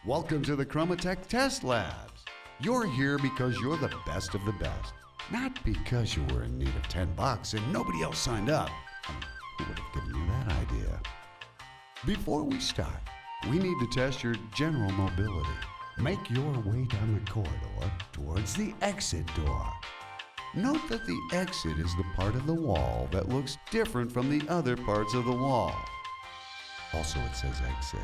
Welcome to the ChromaTec Test Labs. You're here because you're the best of the best, not because you were in need of $10 and nobody else signed up. Who would have given you that idea? Before we start, we need to test your general mobility. Make your way down the corridor towards the exit door. Note that the exit is the part of the wall that looks different from the other parts of the wall. Also, it says exit.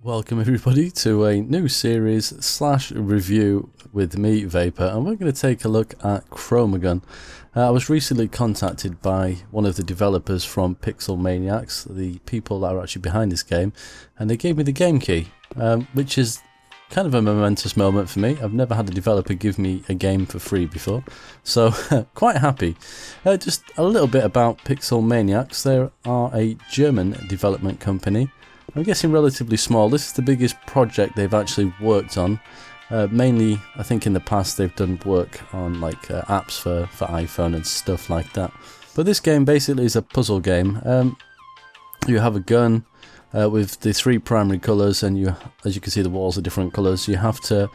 Welcome everybody to a new series / review with me, Vapor, and we're going to take a look at ChromaGun. I was recently contacted by one of the developers from Pixel Maniacs, the people that are actually behind this game, and they gave me the game key, which is kind of a momentous moment for me. I've never had a developer give me a game for free before, so quite happy. Just a little bit about Pixel Maniacs. They are a German development company. I'm guessing relatively small. This is the biggest project they've actually worked on. Mainly, I think in the past they've done work on like apps for iPhone and stuff like that. But this game basically is a puzzle game. You have a gun with the 3 primary colours, and as you can see, the walls are different colours. You have to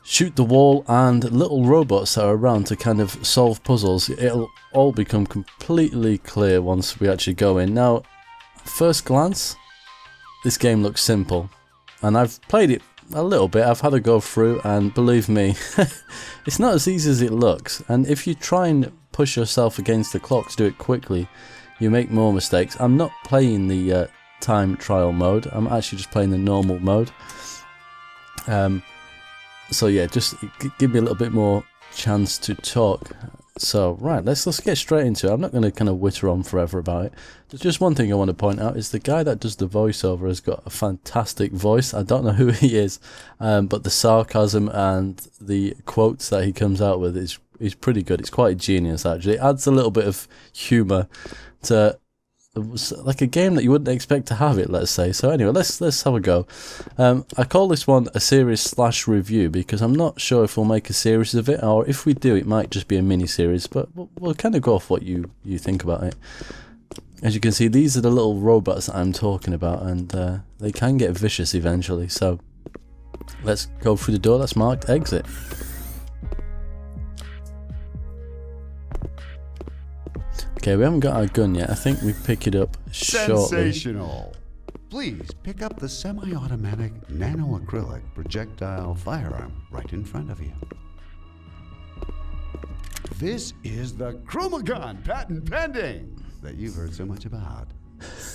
shoot the wall and little robots that are around to kind of solve puzzles. It'll all become completely clear once we actually go in. Now, first glance, this game looks simple, and I've played it a little bit. I've had a go through, and believe me, it's not as easy as it looks. And if you try and push yourself against the clock to do it quickly, you make more mistakes. I'm not playing the time trial mode. I'm actually just playing the normal mode. So yeah, just give me a little bit more chance to talk. So right, let's get straight into it. I'm not going to kind of witter on forever about it. Just one thing I want to point out is the guy that does the voiceover has got a fantastic voice. I don't know who he is, but the sarcasm and the quotes that he comes out with is pretty good. It's quite genius actually. It adds a little bit of humour to like a game that you wouldn't expect to have it, let's say. So anyway, let's have a go. I call this one a series / review because I'm not sure if we'll make a series of it, or if we do, it might just be a mini series, but we'll kind of go off what you think about it. As you can see, these are the little robots that I'm talking about, and they can get vicious eventually. So let's go through the door that's marked exit. Okay, we haven't got our gun yet. I think we pick it up shortly. Sensational! Please pick up the semi-automatic nano-acrylic projectile firearm right in front of you. This is the ChromaGun patent pending that you've heard so much about.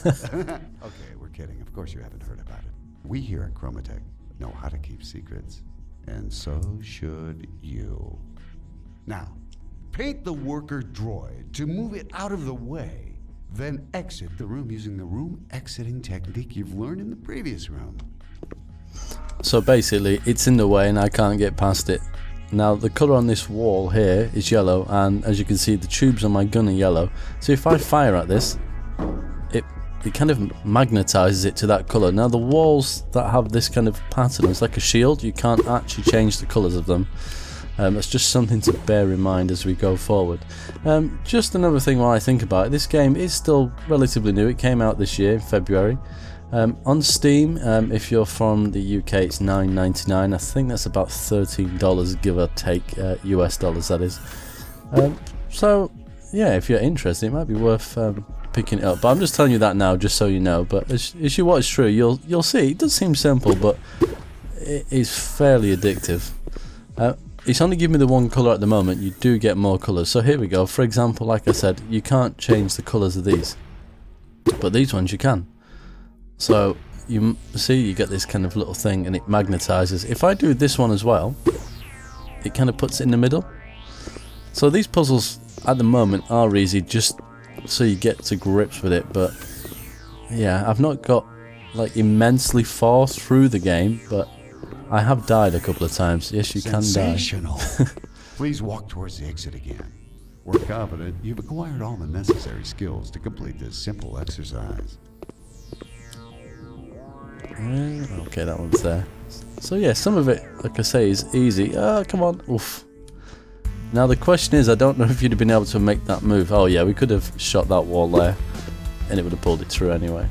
Okay, we're kidding. Of course you haven't heard about it. We here at ChromaTec know how to keep secrets, and so should you. Now, paint the worker droid to move it out of the way, then exit the room using the room exiting technique you've learned in the previous room. So basically, it's in the way and I can't get past it. Now, the colour on this wall here is yellow, and as you can see, the tubes on my gun are yellow. So if I fire at this, it kind of magnetises it to that colour. Now, the walls that have this kind of pattern, it's like a shield, you can't actually change the colours of them. That's just something to bear in mind as we go forward. Just another thing while I think about it, this game is still relatively new. It came out this year in February. On Steam, if you're from the UK, it's $9.99. I think that's about $13, give or take, US dollars that is. So yeah, if you're interested, it might be worth picking it up. But I'm just telling you that now, just so you know. But as you watch through, you'll see it does seem simple, but it is fairly addictive. It's only giving me the one colour at the moment. You do get more colours. So here we go. For example, like I said, you can't change the colours of these, but these ones you can. So you see, you get this kind of little thing, and it magnetises. If I do this one as well, it kind of puts it in the middle. So these puzzles at the moment are easy, just so you get to grips with it. But yeah, I've not got like immensely far through the game, but I have died a couple of times. Yes, you can die. Sensational! Please walk towards the exit again. We're confident you've acquired all the necessary skills to complete this simple exercise. Okay, that one's there. So yeah, some of it, like I say, is easy. Come on. Oof. Now the question is, I don't know if you'd have been able to make that move. Oh yeah, we could have shot that wall there, and it would have pulled it through anyway.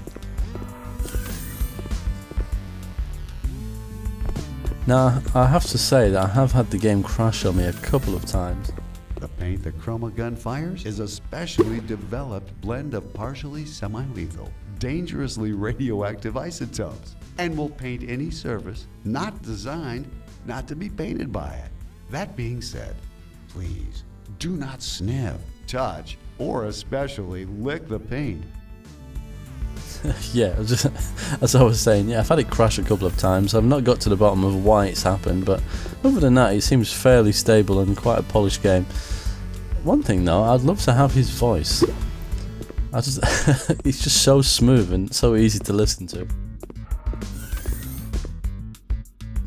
Now, I have to say that I have had the game crash on me a couple of times. The paint the ChromaGun fires is a specially developed blend of partially semi-lethal, dangerously radioactive isotopes, and will paint any surface not designed not to be painted by it. That being said, please do not sniff, touch, or especially lick the paint. Yeah, as I was saying, yeah, I've had it crash a couple of times. I've not got to the bottom of why it's happened, but other than that, it seems fairly stable and quite a polished game. One thing though, I'd love to have his voice. It's just so smooth and so easy to listen to.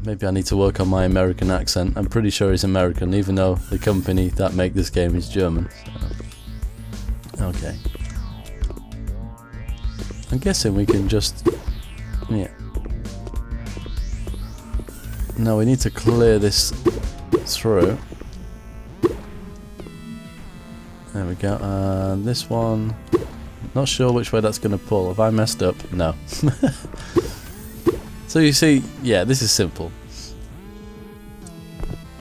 Maybe I need to work on my American accent. I'm pretty sure he's American, even though the company that make this game is German. So. Okay. I'm guessing we can just... yeah. No, we need to clear this through. There we go. And this one... not sure which way that's going to pull. Have I messed up? No. So you see, yeah, this is simple.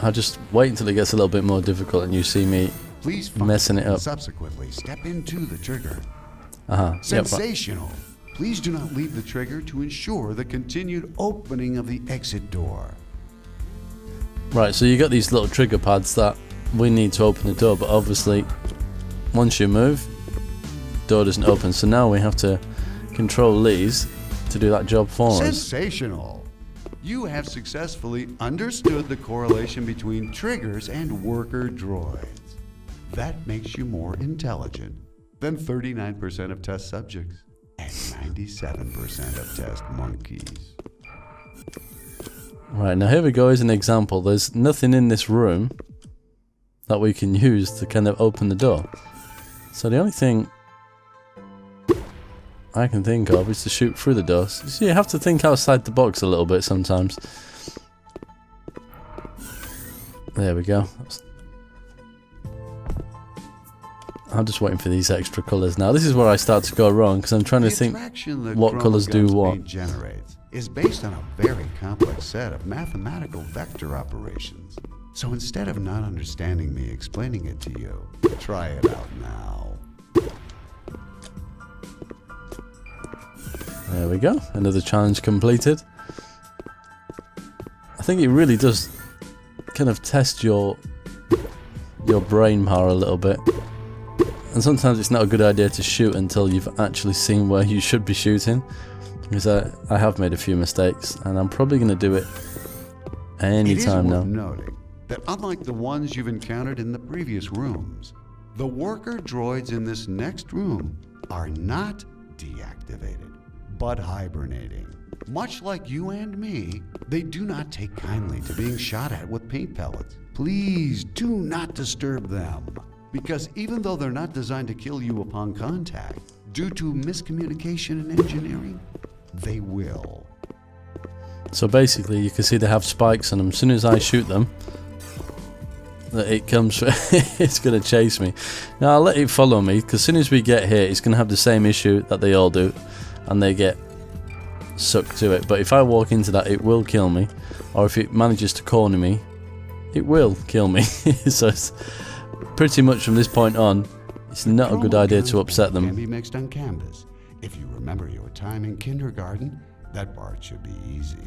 I'll just wait until it gets a little bit more difficult and you see me Please messing it up. Subsequently, step into the trigger. Yep. Sensational. Please do not leave the trigger to ensure the continued opening of the exit door. Right, so you got these little trigger pads that we need to open the door, but obviously once you move, door doesn't open. So now we have to control these to do that job for us. Sensational. You have successfully understood the correlation between triggers and worker droids. That makes you more intelligent than 39% of test subjects and 97% of test monkeys. Right, now here we go as an example. There's nothing in this room that we can use to kind of open the door. So the only thing I can think of is to shoot through the door. So you have to think outside the box a little bit sometimes. There we go. I'm just waiting for these extra colours now. This is where I start to go wrong because I'm trying to think what colours do what. Generates is based on a very complex set of mathematical vector operations. So instead of not understanding me explaining it to you, try it out now. There we go. Another challenge completed. I think it really does kind of test your brain power a little bit. And sometimes it's not a good idea to shoot until you've actually seen where you should be shooting. Because I have made a few mistakes, and I'm probably going to do it any time now. It is worth noting that unlike the ones you've encountered in the previous rooms, the worker droids in this next room are not deactivated, but hibernating. Much like you and me, they do not take kindly to being shot at with paint pellets. Please do not disturb them. Because even though they're not designed to kill you upon contact, due to miscommunication in engineering, they will. So basically, you can see they have spikes on them. As soon as I shoot them, it comes, it's going to chase me. Now I'll let it follow me, because as soon as we get here, it's going to have the same issue that they all do, and they get sucked to it. But if I walk into that, it will kill me, or if it manages to corner me, it will kill me. So it's pretty much from this point on, it's not a good idea to upset them. Can be mixed on canvas. If you remember your time in kindergarten, that part should be easy.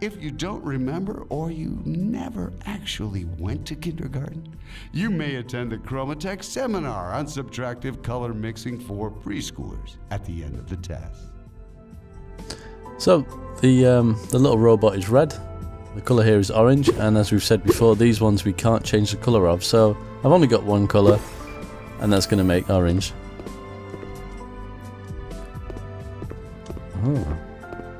If you don't remember, or you never actually went to kindergarten, you may attend the ChromaTec seminar on subtractive color mixing for preschoolers at the end of the test. So the little robot is red, the colour here is orange, and as we've said before, these ones we can't change the colour of, so I've only got one colour, and that's going to make orange. Oh.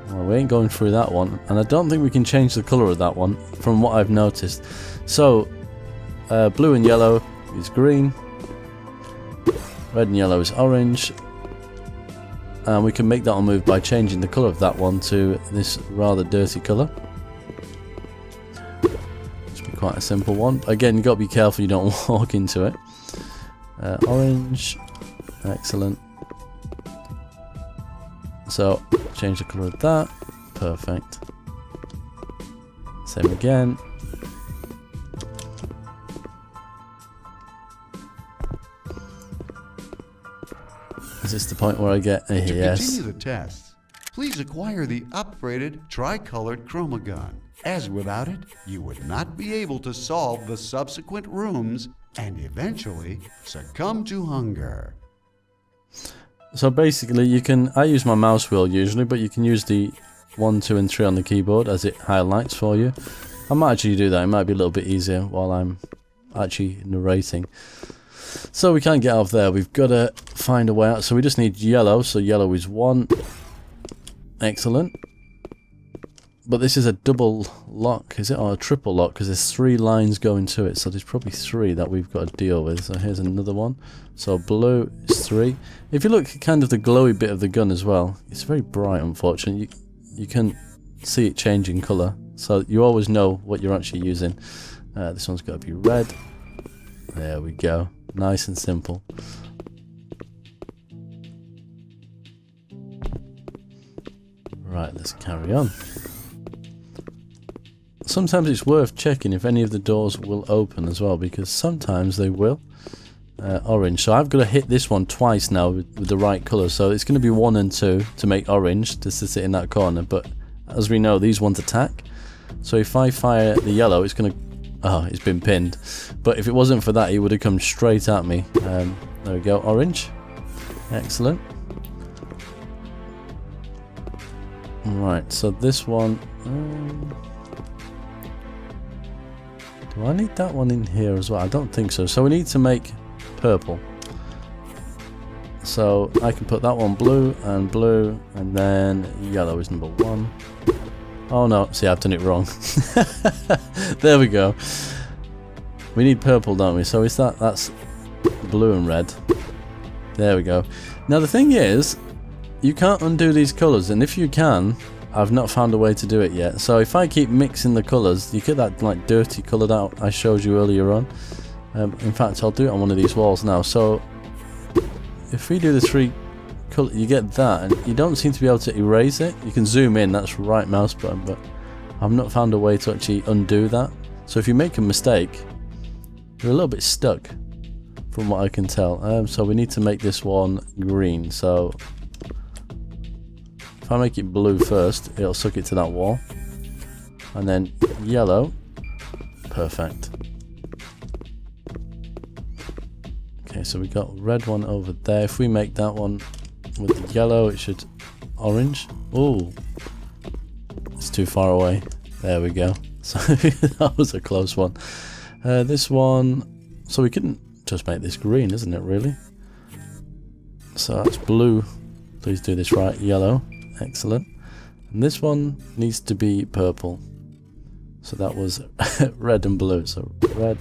Well, we ain't going through that one, and I don't think we can change the colour of that one from what I've noticed. So blue and yellow is green, red and yellow is orange, and we can make that one move by changing the colour of that one to this rather dirty colour. Should be quite a simple one. Again, you've got to be careful you don't walk into it. Orange, excellent. So change the colour of that, perfect. Same again. Is this the point where I get a yes? To continue the tests, please acquire the upgraded tri-colored ChromaGun, as without it, you would not be able to solve the subsequent rooms and eventually succumb to hunger. So basically you can, I use my mouse wheel usually, but you can use the 1, 2 and 3 on the keyboard as it highlights for you. I might actually do that, it might be a little bit easier while I'm actually narrating. So we can't get out of there, we've got to find a way out. So we just need yellow, so yellow is 1. Excellent. But this is a double lock, is it? Or a triple lock, because there's 3 lines going to it. So there's probably 3 that we've got to deal with. So here's another one. So blue is 3. If you look at kind of the glowy bit of the gun as well, it's very bright, unfortunately. You can see it change in colour. So you always know what you're actually using. This one's got to be red. There we go. Nice and simple. Right, let's carry on. Sometimes it's worth checking if any of the doors will open as well, because sometimes they will. Orange. So I've got to hit this one twice now with the right colour. So it's going to be 1 and 2 to make orange, just to sit in that corner. But as we know, these ones attack. So if I fire the yellow, it's going to... Oh, it's been pinned. But if it wasn't for that, he would have come straight at me. There we go. Orange. Excellent. Right, so this one... do I need that one in here as well? I don't think so. So we need to make purple. So I can put that one blue, and then yellow is number 1. Oh no, see, I've done it wrong. There we go. We need purple, don't we? So is that's blue and red. There we go. Now the thing is, you can't undo these colours, and if you can, I've not found a way to do it yet. So if I keep mixing the colours, you get that like dirty coloured out I showed you earlier on. In fact, I'll do it on one of these walls now. So if we do the 3 colour, you get that, and you don't seem to be able to erase it. You can zoom in, that's right mouse button, but I've not found a way to actually undo that. So if you make a mistake, you're a little bit stuck from what I can tell. So we need to make this one green. So if I make it blue first, it'll suck it to that wall. And then yellow. Perfect. Okay, so we got red one over there. If we make that one with the yellow, it should orange. Oh, it's too far away. There we go. So that was a close one. This one, so we couldn't just make this green, isn't it, really? So that's blue. Please do this right. Yellow. Excellent. And this one needs to be purple. So that was red and blue. So red,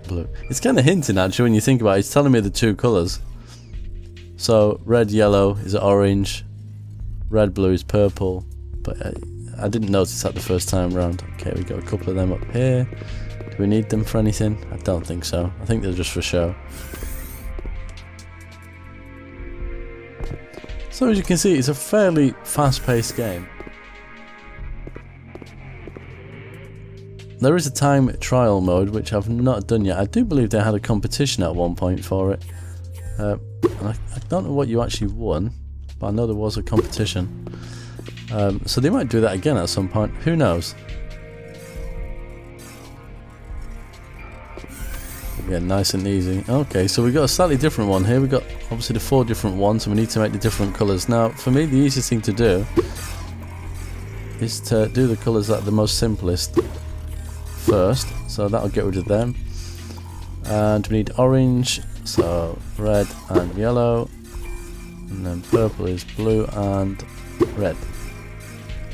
blue. It's kind of hinting actually when you think about it. It's telling me the 2 colours. So red, yellow is orange. Red, blue is purple. But I didn't notice that the first time round. Okay, we got a couple of them up here. Do we need them for anything? I don't think so. I think they're just for show. So as you can see, it's a fairly fast-paced game. There is a time trial mode, which I've not done yet. I do believe they had a competition at one point for it. I don't know what you actually won, but I know there was a competition. So they might do that again at some point. Who knows? Yeah, nice and easy. Okay, so we've got a slightly different one here. We've got obviously the 4 different ones, and we need to make the different colours. Now, for me, the easiest thing to do is to do the colours that are the most simplest first. So that'll get rid of them. And we need orange, so red and yellow. And then purple is blue and red.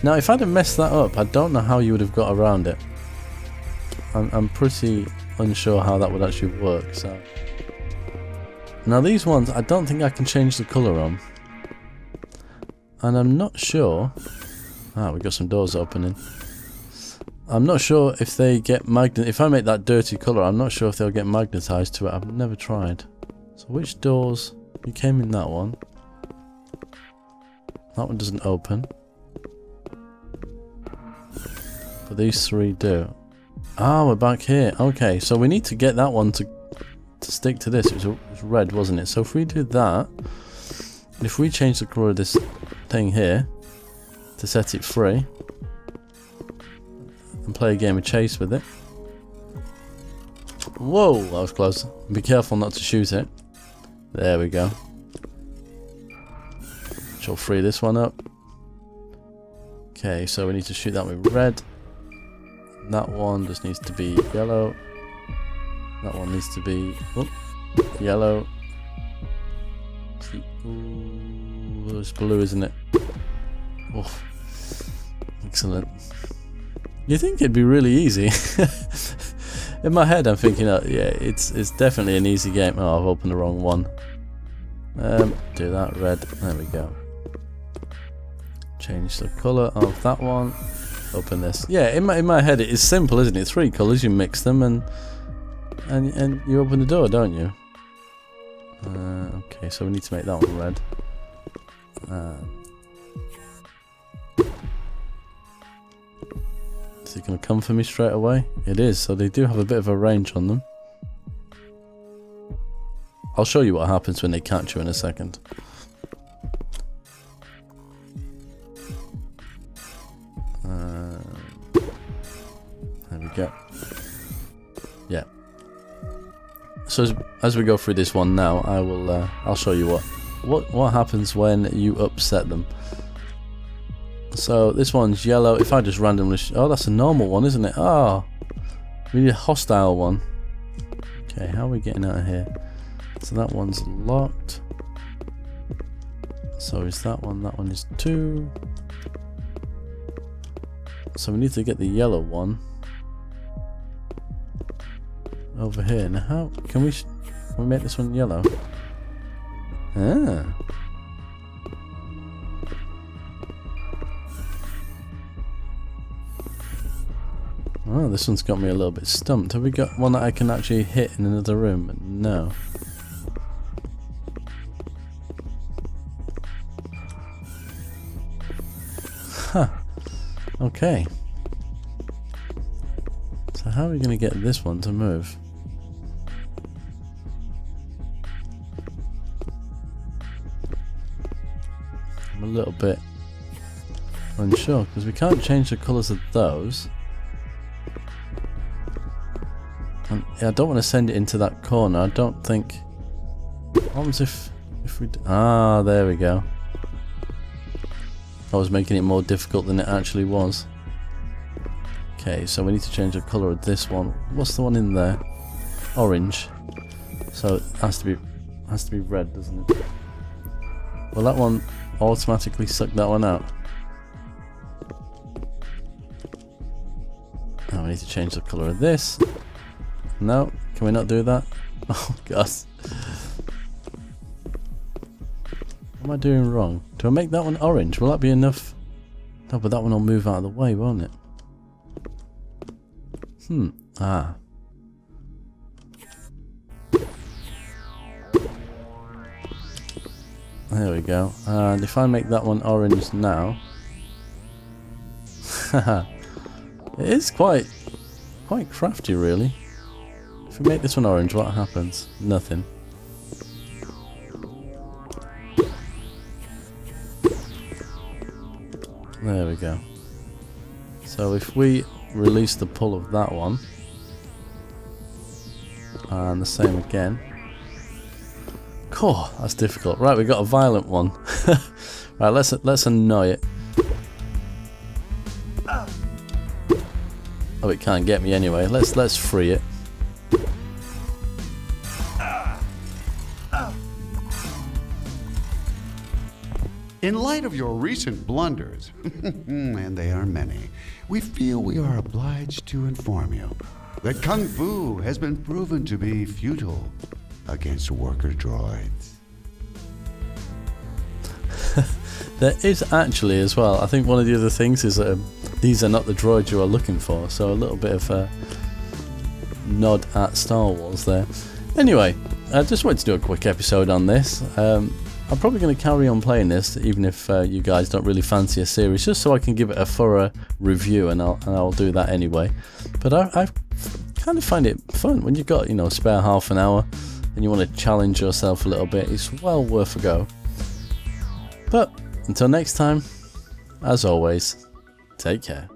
Now, if I'd have messed that up, I don't know how you would have got around it. I'm pretty unsure how that would actually work. So now these ones, I don't think I can change the colour on, and I'm not sure. We got some doors opening. I'm not sure if they get if I make that dirty colour, I'm not sure if they'll get magnetised to it. I've never tried. So which doors? You came in that one. That one doesn't open. But these three do. Ah, we're back here. Okay, so we need to get that one to stick to this. It was red, wasn't it? So if we do that, if we change the colour of this thing here to set it free and play a game of chase with it. Whoa, that was close. Be careful not to shoot it. There we go. Shall free this one up. Okay, so we need to shoot that with red. That one just needs to be yellow. That one needs to be yellow. Ooh, it's blue, isn't it? Oh, excellent. You think it'd be really easy? In my head, I'm thinking, yeah, it's definitely an easy game. Oh, I've opened the wrong one. Do that red. There we go. Change the colour of that one. Open this. Yeah, in my head, it is simple, isn't it? 3 colours, you mix them, and you open the door, don't you? Okay, so we need to make that one red. Is it going to come for me straight away? It is, so they do have a bit of a range on them. I'll show you what happens when they catch you in a second. There we go. Yeah. So as we go through this one now, I'll show you what happens when you upset them. So this one's yellow. If I just randomly oh, that's a normal one, isn't it? Oh, we need a hostile one. Okay, how are we getting out of here? So that one's locked. So is that one? That one is 2. So we need to get the yellow one over here. Now how can we make this one yellow? Ah. Oh, this one's got me a little bit stumped. Have we got one that I can actually hit in another room? No. Huh. Okay. So how are we going to get this one to move? I'm a little bit unsure because we can't change the colours of those. And I don't want to send it into that corner. I don't think. What happens if we? Ah, there we go. I was making it more difficult than it actually was. Okay, so we need to change the colour of this one. What's the one in there? Orange. So it has to be red, doesn't it? Will that one automatically suck that one out? Now we need to change the colour of this. No, can we not do that? Oh god. What am I doing wrong? Do I make that one orange? Will that be enough? No, but that one will move out of the way, won't it? Ah. There we go. And if I make that one orange now, it is quite crafty, really. If we make this one orange, what happens? Nothing. There we go. So if we release the pull of that one, and the same again. Cool, that's difficult. Right, we got a violent one. Right, let's annoy it. Oh, it can't get me anyway. Let's free it. In light of your recent blunders, and they are many, we feel we are obliged to inform you that Kung Fu has been proven to be futile against worker droids. There is actually as well, I think one of the other things is these are not the droids you are looking for, so a little bit of a nod at Star Wars there. Anyway, I just wanted to do a quick episode on this. I'm probably going to carry on playing this, even if you guys don't really fancy a series, just so I can give it a thorough review, and I'll do that anyway. But I kind of find it fun when you've got, you know, spare half an hour and you want to challenge yourself a little bit. It's well worth a go. But until next time, as always, take care.